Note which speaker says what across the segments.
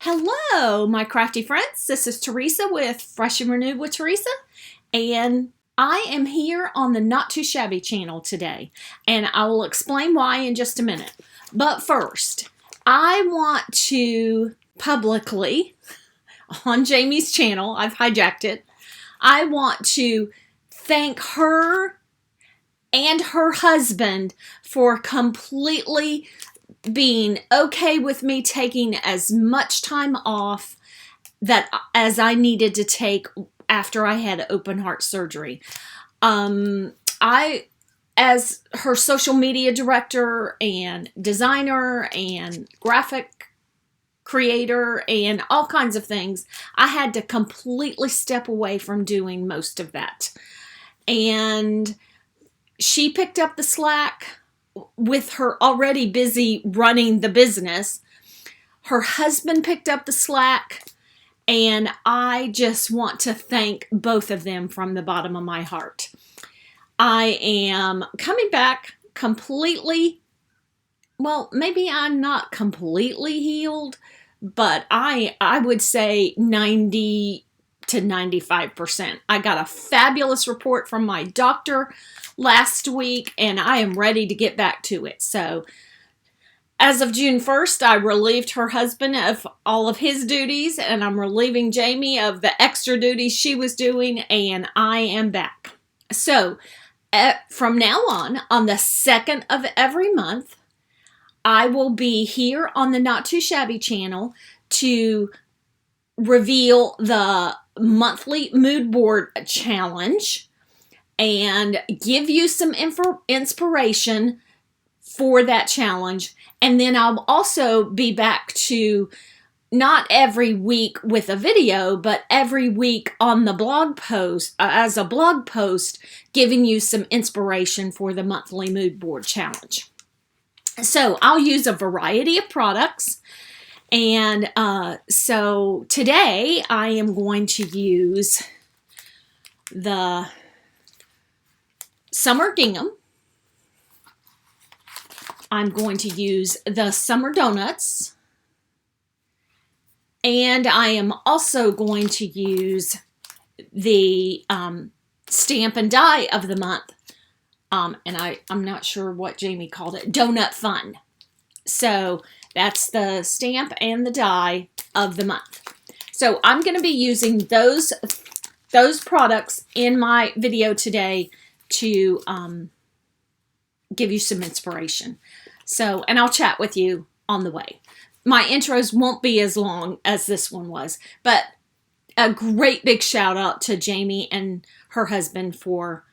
Speaker 1: Hello, my crafty friends. This is Teresa with Fresh and Renewed with Teresa, and I am here on the Not Too Shabby channel today, and I will explain why in just a minute. But first, I want to publicly, on Jamie's channel, I've hijacked it, I want to thank her and her husband for completely being okay with me taking as much time off as I needed to take after I had open heart surgery. I, as her social media director and designer and graphic creator and all kinds of things, I had to completely step away from doing most of that. And she picked up the slack with her already busy running the business. Her husband picked up the slack, and I just want to thank both of them from the bottom of my heart. I am coming back completely, well, maybe I'm not completely healed, but I would say 90 to 95%. I got a fabulous report from my doctor last week, and I am ready to get back to it. So as of June 1st, I relieved her husband of all of his duties, and I'm relieving Jamie of the extra duties she was doing, and I am back. So from now on the 2nd of every month, I will be here on the Not Too Shabby channel to reveal the monthly mood board challenge and give you some inspiration for that challenge. And then I'll also be back to not every week with a video, but every week on the blog post, as a blog post, giving you some inspiration for the monthly mood board challenge. So I'll use a variety of products. And so today I am going to use the Summer Gingham. I'm going to use the Summer Donuts. And I am also going to use the Stamp and Die of the month. And I'm not sure what Jamie called it. Donut Fun. So that's the stamp and the die of the month. So I'm going to be using those products in my video today to give you some inspiration. So, and I'll chat with you on the way. My intros won't be as long as this one was, but a great big shout out to Jamie and her husband for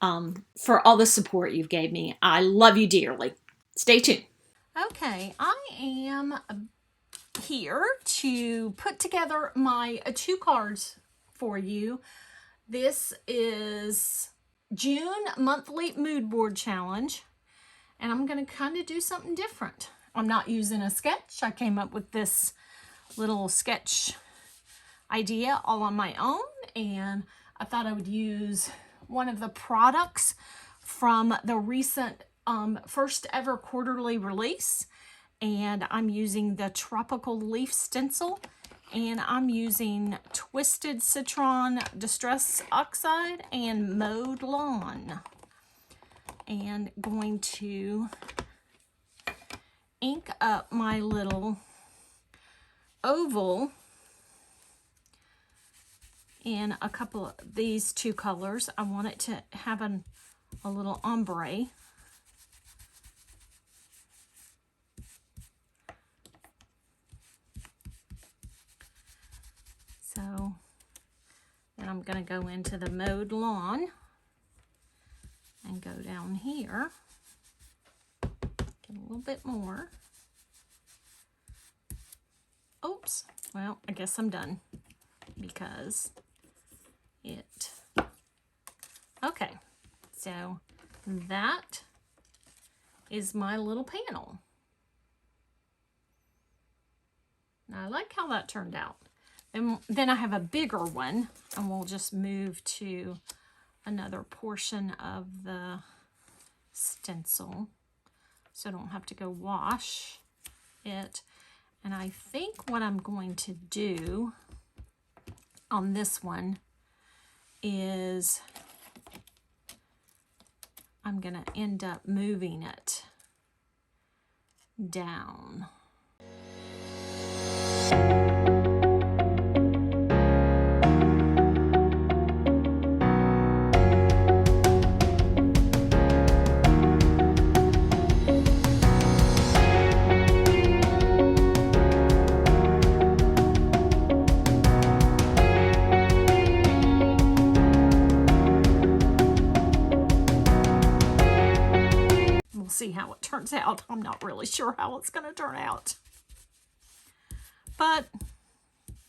Speaker 1: all the support you've gave me. I love you dearly. Stay tuned. Okay, I am here to put together my 2 cards for you. This is June monthly mood board challenge, and I'm going to kind of do something different. I'm not using a sketch. I came up with this little sketch idea all on my own, and I thought I would use one of the products from the recent first ever quarterly release, and I'm using the Tropical Leaf Stencil, and I'm using Twisted Citron Distress Oxide and Mowed Lawn, and going to ink up my little oval in a couple of these 2 colors. I want it to have a little ombre. So then I'm going to go into the Mowed Lawn and go down here. Get a little bit more. Oops. Well, I guess I'm done because it... Okay. So that is my little panel. Now, I like how that turned out. And then I have a bigger one, and we'll just move to another portion of the stencil so I don't have to go wash it. And I think what I'm going to do on this one is I'm going to end up moving it down. See how it turns out. I'm not really sure how it's going to turn out, but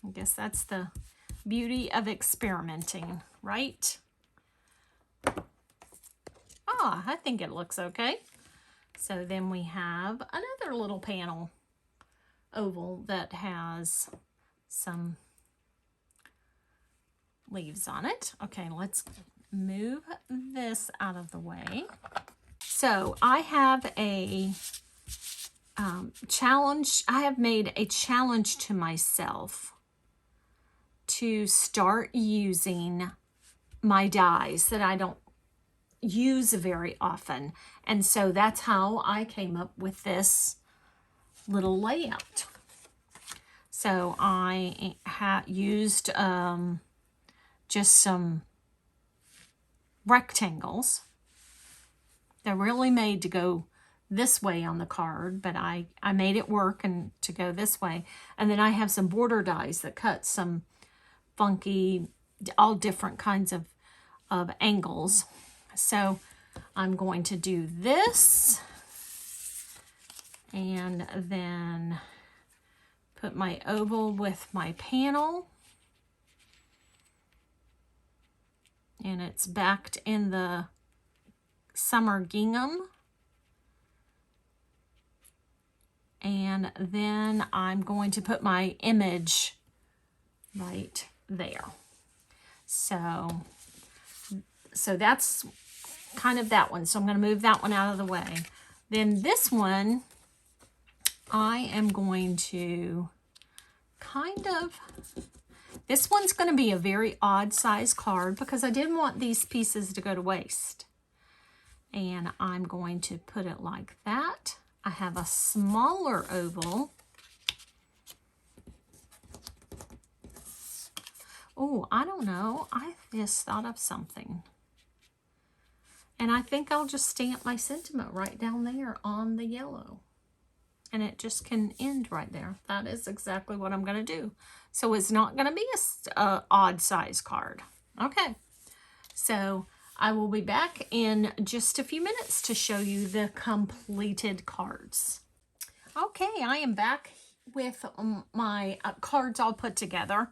Speaker 1: I guess that's the beauty of experimenting, right? I think it looks okay. So then we have another little panel oval that has some leaves on it. Okay, let's move this out of the way. So I have a challenge. I have made a challenge to myself to start using my dies that I don't use very often. And so that's how I came up with this little layout. So I used just some rectangles. They're really made to go this way on the card, but I made it work and to go this way. And then I have some border dies that cut some funky, all different kinds of angles. So I'm going to do this and then put my oval with my panel. And it's backed in the summer gingham, and then I'm going to put my image right there. So that's kind of that one. So I'm going to move that one out of the way. Then this one, I am going to this one's going to be a very odd size card because I didn't want these pieces to go to waste. And I'm going to put it like that. I have a smaller oval. Oh, I don't know. I just thought of something. And I think I'll just stamp my sentiment right down there on the yellow. And it just can end right there. That is exactly what I'm going to do. So it's not going to be a odd size card. Okay. So I will be back in just a few minutes to show you the completed cards. Okay, I am back with my cards all put together.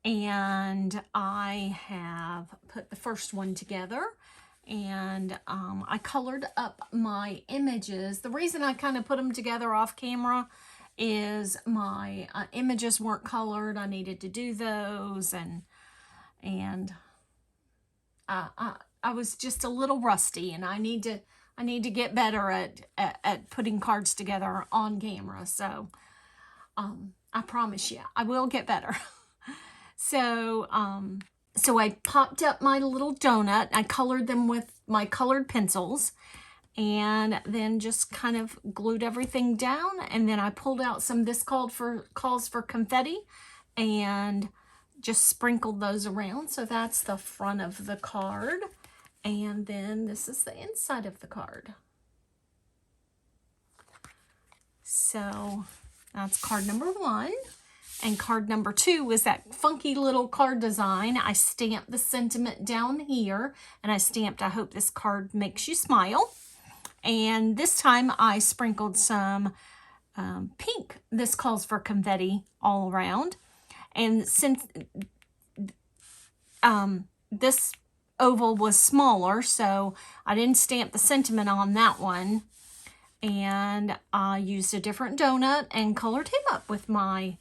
Speaker 1: And I have put the first one together. And I colored up my images. The reason I kind of put them together off camera is my images weren't colored. I needed to do those, and I was just a little rusty, and I need to get better at putting cards together on camera. So I promise you, I will get better. So I popped up my little donut. I colored them with my colored pencils, and then just kind of glued everything down. And then I pulled out some, this calls for confetti, and just sprinkled those around. So that's the front of the card. And then this is the inside of the card. So that's card number 1. And card number 2 is that funky little card design. I stamped the sentiment down here, and I stamped, I hope this card makes you smile. And this time I sprinkled some pink. This calls for confetti all around. And since this oval was smaller, so I didn't stamp the sentiment on that one. And I used a different donut and colored him up with my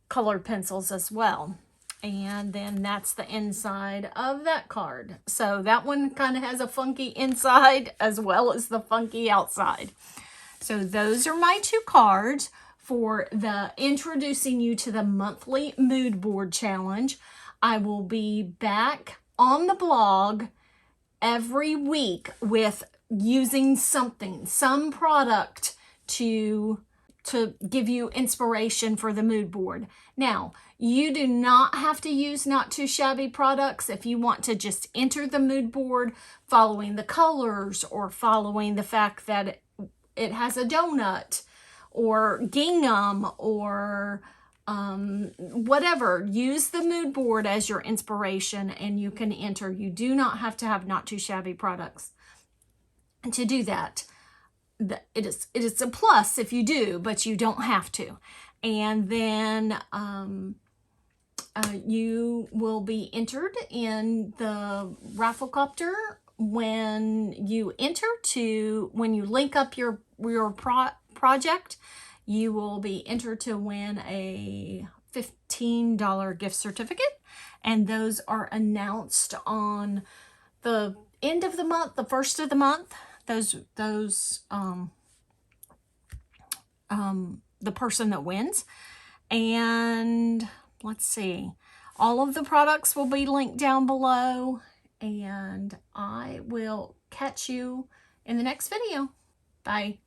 Speaker 1: colored pencils as well. And then that's the inside of that card. So that one kind of has a funky inside as well as the funky outside. So those are my 2 cards for the introducing you to the monthly mood board challenge. I will be back on the blog every week with using something, some product to give you inspiration for the mood board. Now, you do not have to use Not Too Shabby products if you want to just enter the mood board following the colors or following the fact that it has a donut or gingham or whatever. Use the mood board as your inspiration and you can enter. You do not have to have Not Too Shabby products to do that. It is a plus if you do, but you don't have to. And then you will be entered in the Rafflecopter when you link up your project. You will be entered to win a $15 gift certificate, and those are announced on the end of the month, the first of the month. The person that wins. And let's see, all of the products will be linked down below, and I will catch you in the next video. Bye.